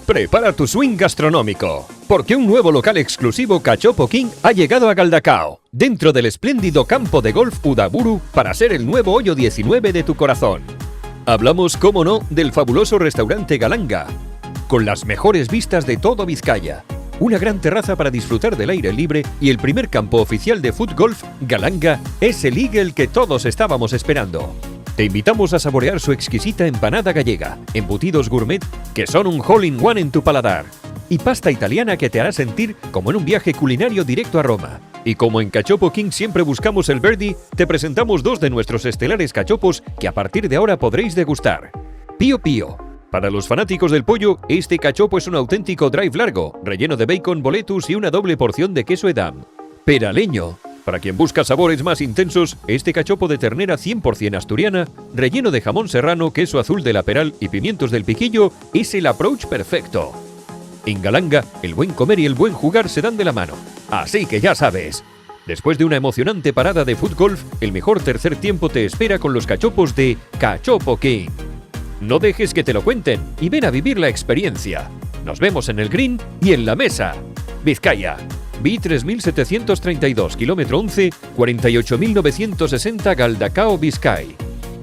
Prepara tu swing gastronómico, porque un nuevo local exclusivo Cachopo King ha llegado a Galdacao, dentro del espléndido campo de golf Udaburu, para ser el nuevo hoyo 19 de tu corazón. Hablamos, cómo no, del fabuloso restaurante Galanga, con las mejores vistas de todo Vizcaya, una gran terraza para disfrutar del aire libre y el primer campo oficial de foot golf. Galanga es el Eagle que todos estábamos esperando. Te invitamos a saborear su exquisita empanada gallega, embutidos gourmet que son un hole-in-one en tu paladar, y pasta italiana que te hará sentir como en un viaje culinario directo a Roma. Y como en Cachopo King siempre buscamos el birdie, te presentamos dos de nuestros estelares cachopos que a partir de ahora podréis degustar. Pío Pío. Para los fanáticos del pollo, este cachopo es un auténtico drive largo, relleno de bacon, boletus y una doble porción de queso edam. Peraleño. Para quien busca sabores más intensos, este cachopo de ternera 100% asturiana, relleno de jamón serrano, queso azul de la Peral y pimientos del Piquillo, es el approach perfecto. En Galanga, el buen comer y el buen jugar se dan de la mano. Así que ya sabes, después de una emocionante parada de foot golf, el mejor tercer tiempo te espera con los cachopos de Cachopo King. No dejes que te lo cuenten y ven a vivir la experiencia. Nos vemos en el green y en la mesa. Vizcaya. BI 3732, kilómetro 11, 48.960 Galdacao, Vizcay.